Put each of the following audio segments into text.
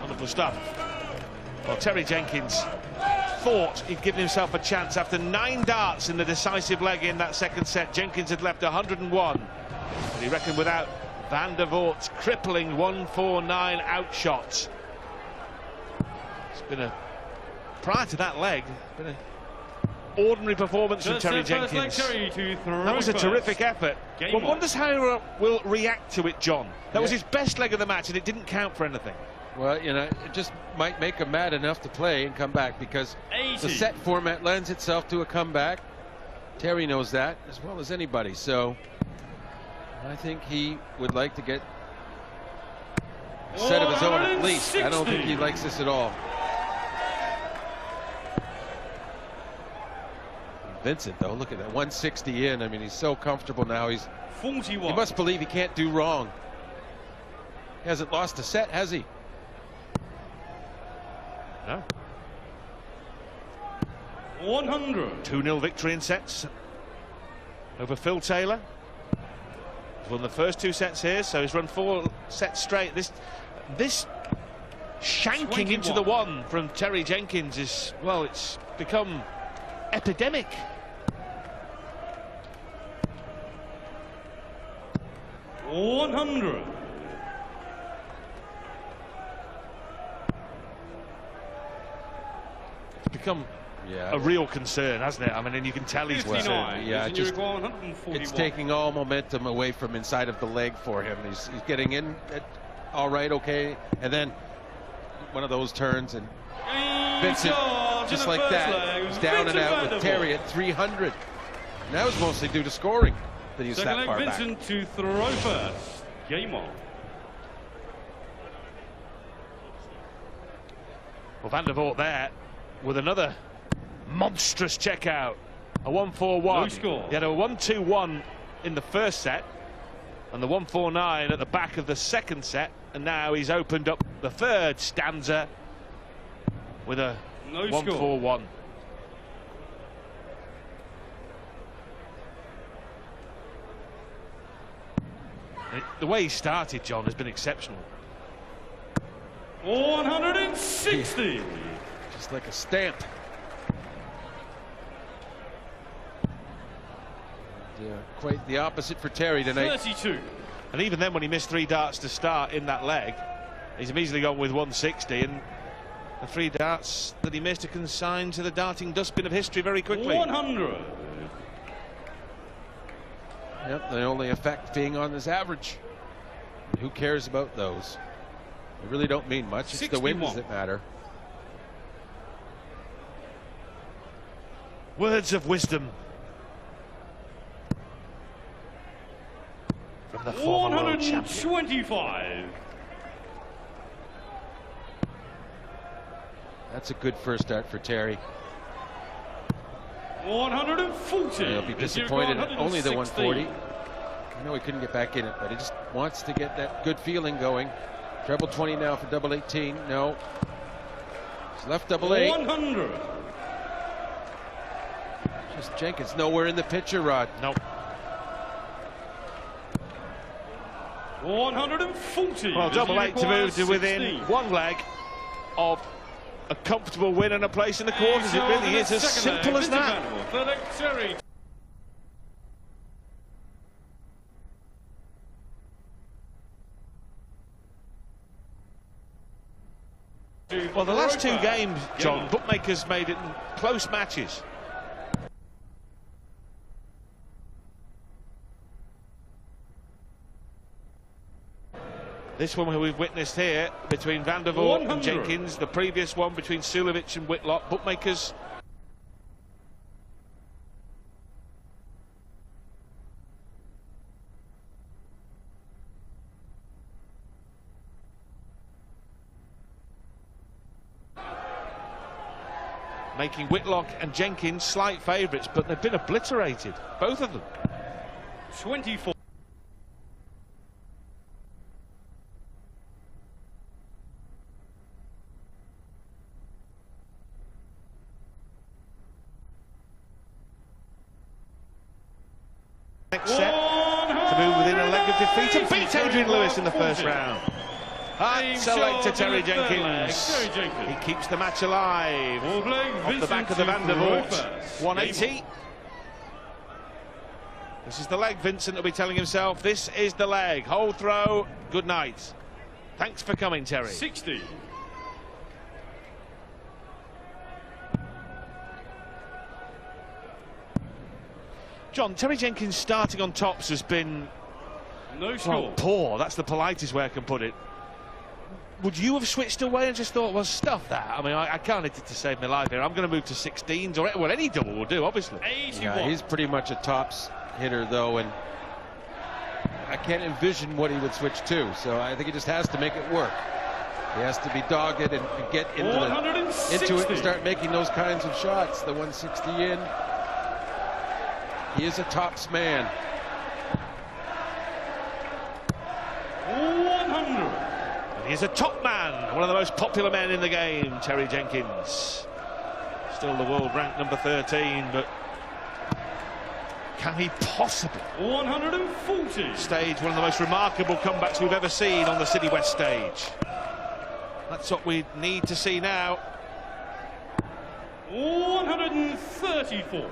Wonderful stuff. Well, T.Jenkins thought he'd given himself a chance after 9 darts in the decisive leg in that second set. Jenkins had left 101, but he reckoned without Van der Voort's crippling 149 outshot. It's been a, prior to that leg, been an ordinary performance from T.Jenkins. That was a terrific effort. One wonders how he will react to it, John. That was his best leg of the match, and it didn't count for anything. Well, you know, it just might make him mad enough to play and come back, because the set format lends itself to a comeback. Terry knows that as well as anybody, so I think he would like to get a set of his own at least. I don't think he likes this at all. Vincent, though, look at that, 160 in. I mean, he's so comfortable now. He's 41. He must believe he can't do wrong. He hasn't lost a set, has he? No. 100. 2-0 victory in sets over Phil Taylor. He's won the first 2 sets here, so he's run 4 sets straight. This shanking 21. into the one from T.Jenkins is, well, it's become epidemic. $100. It's become a real concern, hasn't it? I mean, and you can tell he's concerned. Yeah, it's taking all momentum away from inside of the leg for him. He's getting in all right, okay, and then one of those turns, and Vincent, just like that, he's down and out with Terry at 300. And that was mostly due to scoring that he's that far back. Vincent to throw first. Game on. Well, Van der Voort there with another monstrous checkout. A 1-4-1. Score. He had a 1-2-1 in the first set, and the 1-4-9 at the back of the second set, and now he's opened up the third stanza with a 1-4-1. The way he started, John, has been exceptional. 160. Just like a stamp. Yeah, quite the opposite for Terry tonight. 32. And even then, when he missed 3 darts to start in that leg, he's immediately gone with 160, and the 3 darts that he missed are consigned to the darting dustbin of history very quickly. 100. Yep, the only effect being on this average. And who cares about those? They really don't mean much. It's 61. The wins that matter. Words of wisdom from the former world champion. 125. That's a good first start for Terry. 140. He'll be disappointed at only the 140. I know he couldn't get back in it, but he just wants to get that good feeling going. Treble 20 now for double 18. No. He's left double 8. 100. Just Jenkins nowhere in the picture, Rod. Nope. 140. Well, double 8 to move to within 1 leg of a comfortable win and a place in the quarters. It really is as simple as that. Well, the last 2 games, John, bookmakers made it close matches. This one we've witnessed here between Van der Voort and Jenkins, the previous one between Sulevic and Whitlock. Bookmakers making Whitlock and Jenkins slight favourites, but they've been obliterated, both of them. 24. Next set to move within a leg of defeat and beat Adrian Lewis in the first round. That's a leg to Terry Jenkins. He keeps the match alive. Off the back of the Van der Voort. 180. This is the leg, Vincent will be telling himself. This is the leg. Hold throw. Good night. Thanks for coming, Terry. 60. John, Terry Jenkins starting on tops has been poor. That's the politest way I can put it. Would you have switched away and just thought, well, stuff that? I mean, I can't hit it to save my life here. I'm going to move to 16s, or well, any double will do, obviously. 81. Yeah, he's pretty much a tops hitter, though, and I can't envision what he would switch to. So I think he just has to make it work. He has to be dogged and get into it and start making those kinds of shots. The 160 in. He is a tops man. 100. He is a top man, one of the most popular men in the game, Terry Jenkins. Still the world ranked number 13, but can he possibly 140 stage one of the most remarkable comebacks we've ever seen on the City West stage? That's what we need to see now. 134.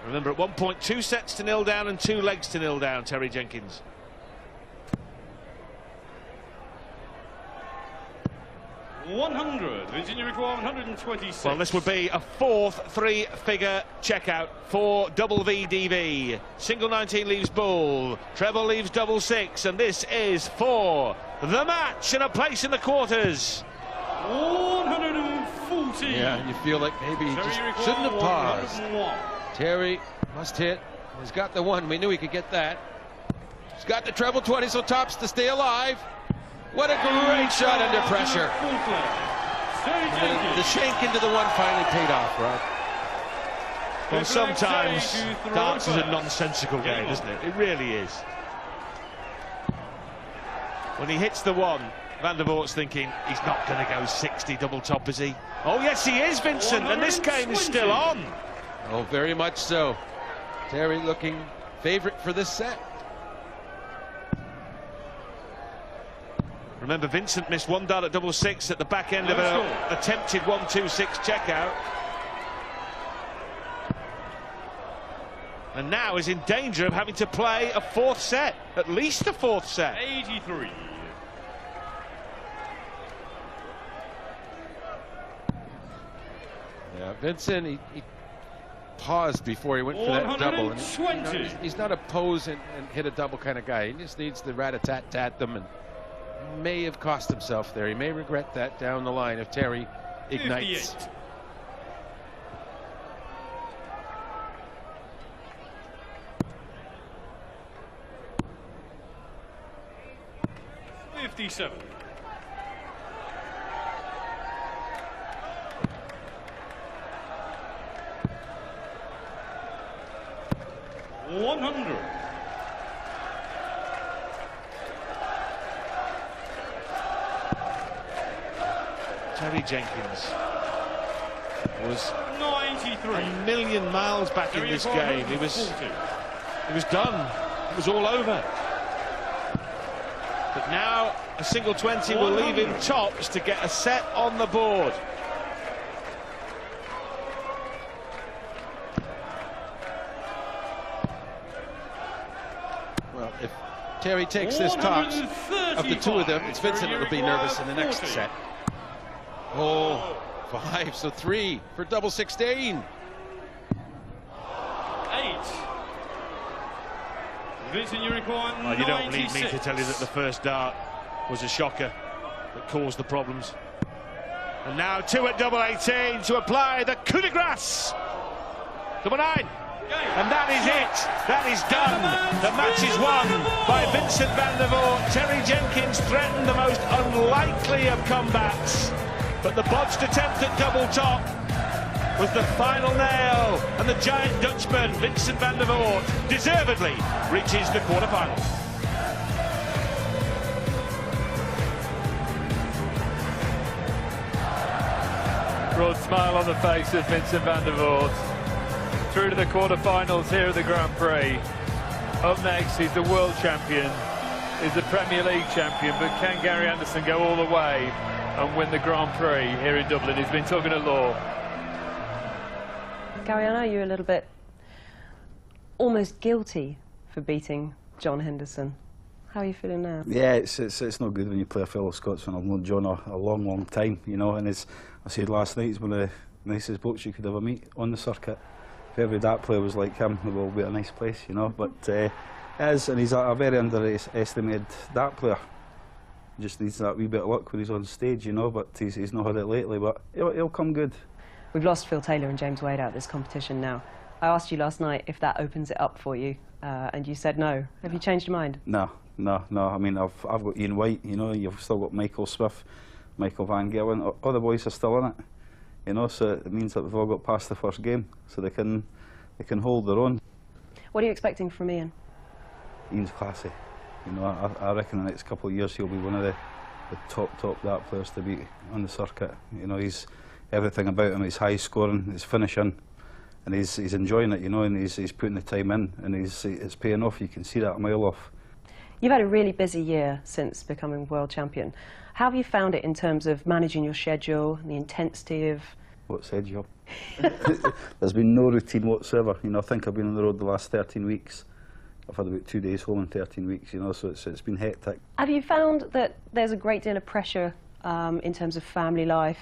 Remember, at one point, 2 sets to 0 down and 2 legs to 0 down, Terry Jenkins. Vincent, you require 126. Well, this would be a 4th 3-figure checkout for double VDV. Single 19 leaves bull, treble leaves double 6, and this is for the match and a place in the quarters. 140. Yeah, you feel like maybe he just shouldn't have paused. Terry must hit. He's got the one. We knew he could get that. He's got the treble 20, so tops to stay alive. What a great shot under pressure. The shank into the one finally paid off, Rob. Well, sometimes darts is a nonsensical game, isn't it? It really is. When he hits the one, Van der Voort's thinking he's not going to go 60 double top, is he? Oh, yes, he is, Vincent, and this game is still on. Oh, very much so. Terry looking favorite for this set. Remember, Vincent missed 1 dart at double 6 at the back end of an attempted 1-2-6 checkout. And now is in danger of having to play a 4th set, at least a 4th set. 83. Yeah, Vincent, he paused before he went for that double. And, he's not a pose and hit a double kind of guy. He just needs to rat-a-tat-tat them, and may have cost himself there. He may regret that down the line if Terry ignites. 57. Terry Jenkins was 93. a million miles back in this game. He was done. It was all over. But now a single 20 will leave him tops to get a set on the board. Well, if Terry takes this tops of the 2 of them, it's Vincent that will be nervous in the next set. Oh, 5, so 3 for double 16. 8. Vincent, you require 96. Well, you don't need me to tell you that the first dart was a shocker that caused the problems. And now 2 at double 18 to apply the coup de grace. Double 9. And that is it. That is done. The match is won by Vincent van der Voort. Terry Jenkins threatened the most unlikely of comebacks, but the botched attempt at double top was the final nail, and the giant Dutchman, Vincent van der Voort, deservedly reaches the quarterfinals. Broad smile on the face of Vincent van der Voort. Through to the quarterfinals here at the Grand Prix. Up next, he's the world champion, is the Premier League champion, but can Gary Anderson go all the way and win the Grand Prix here in Dublin? He's been talking to Law. Gary, I know you're a little bit almost guilty for beating John Henderson. How are you feeling now? Yeah, it's not good when you play a fellow Scotsman. I've known John a long time, you know, and as I said last night, he's one of the nicest blokes you could ever meet on the circuit. If every dart player was like him, the world would be a nice place, you know. But and he's a very underestimated dart player. Just needs that wee bit of luck when he's on stage, you know. But he's not had it lately. But he'll come good. We've lost Phil Taylor and James Wade out of this competition now. I asked you last night if that opens it up for you, and you said no. Have you changed your mind? No. I mean, I've got Ian White, you know. You've still got Michael Swift, Michael Van Gelen. All the boys are still in it, you know. So it means that we've all got past the first game, so they can hold their own. What are you expecting from Ian? Ian's classy. You know, I reckon in the next couple of years he'll be one of the top dart players to beat on the circuit. You know, he's everything about him. He's high scoring, he's finishing, and he's enjoying it. You know, and he's putting the time in, and it's paying off. You can see that a mile off. You've had a really busy year since becoming world champion. How have you found it in terms of managing your schedule and the intensity of... What schedule? There's been no routine whatsoever. You know, I think I've been on the road the last 13 weeks. I've had about 2 days home in 13 weeks, you know, so it's been hectic. Have you found that there's a great deal of pressure in terms of family life,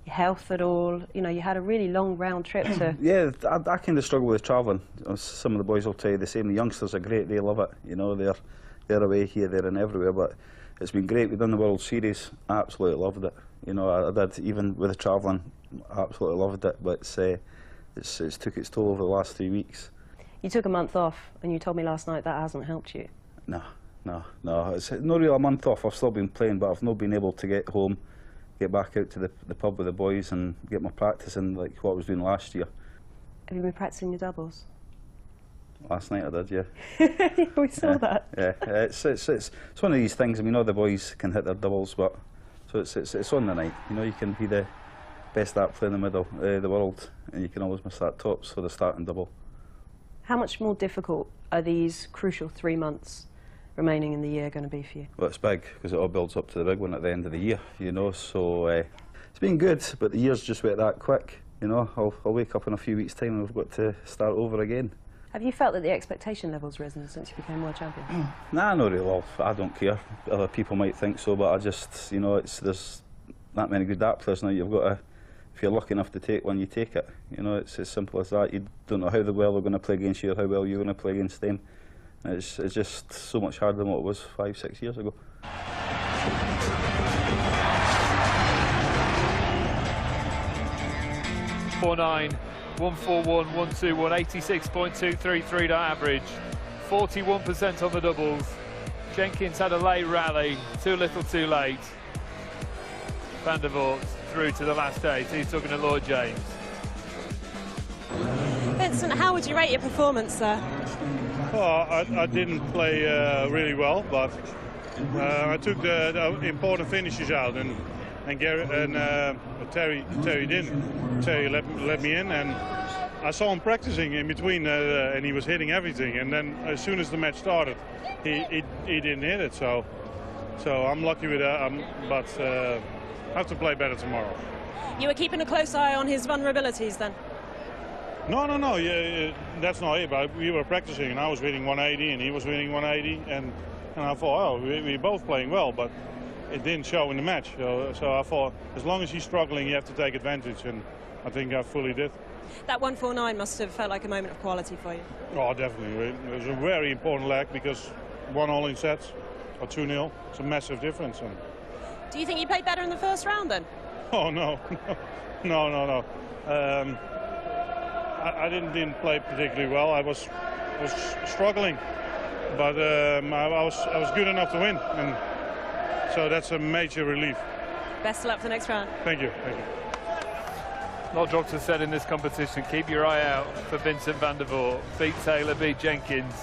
your health at all? You know, you had a really long round trip to... Yeah, I kind of struggle with travelling. Some of the boys will tell you the same. The youngsters are great, they love it. You know, they're away here, there and everywhere, but it's been great. We've done the World Series, I absolutely loved it. You know, I did, even with the travelling, I absolutely loved it, but it's took its toll over the last 3 weeks. You took a month off, and you told me last night that hasn't helped you. No. It's not really a month off. I've still been playing, but I've not been able to get home, get back out to the pub with the boys and get my practice in like what I was doing last year. Have you been practicing your doubles? Last night I did, yeah. We saw that. Yeah, it's one of these things. I mean, all the boys can hit their doubles, but so it's on the night. You know, you can be the best dart player in the middle of the world, and you can always miss that tops for the starting double. How much more difficult are these crucial 3 months remaining in the year going to be for you? Well, it's big because it all builds up to the big one at the end of the year, you know. So it's been good, but the year's just went that quick. You know, I'll wake up in a few weeks' time and we've got to start over again. Have you felt that the expectation level's risen since you became world champion? Nah, not really. Well, I don't care. Other people might think so, but I just, you know, there's that many good dart players now. You've got to, if you're lucky enough to take one, you take it. You know, it's as simple as that. You don't know how well they're going to play against you or how well you're going to play against them. And it's just so much harder than what it was 5-6 years ago. 4-9, 1-4-1, 1-2-1, 86.233 to average, 41% on the doubles. Jenkins had a late rally, too little too late. Van der Voort through to the last 8. He's talking to Lord James. Vincent, how would you rate your performance there? Well, I didn't play really well, but I took the important finishes out, and Terry didn't. Terry let me in, and I saw him practicing in between, and he was hitting everything. And then as soon as the match started, he didn't hit it. So I'm lucky with that, but I have to play better tomorrow. You were keeping a close eye on his vulnerabilities then? No. Yeah, that's not it. But we were practicing, and I was hitting 180, and he was hitting 180, and I thought, oh, we're both playing well, but it didn't show in the match. So I thought, as long as he's struggling, you have to take advantage, and I think I fully did. That 149 must have felt like a moment of quality for you. Oh, definitely. It was a very important leg because 1-1 in sets or 2-0. It's a massive difference. And do you think you played better in the first round then? Oh no, no. I didn't play particularly well. I was struggling, but I was good enough to win, and so that's a major relief. Best of luck for the next round. Thank you. A lot of doctors said in this competition, keep your eye out for Vincent van der Voort. Beat Taylor, beat Jenkins.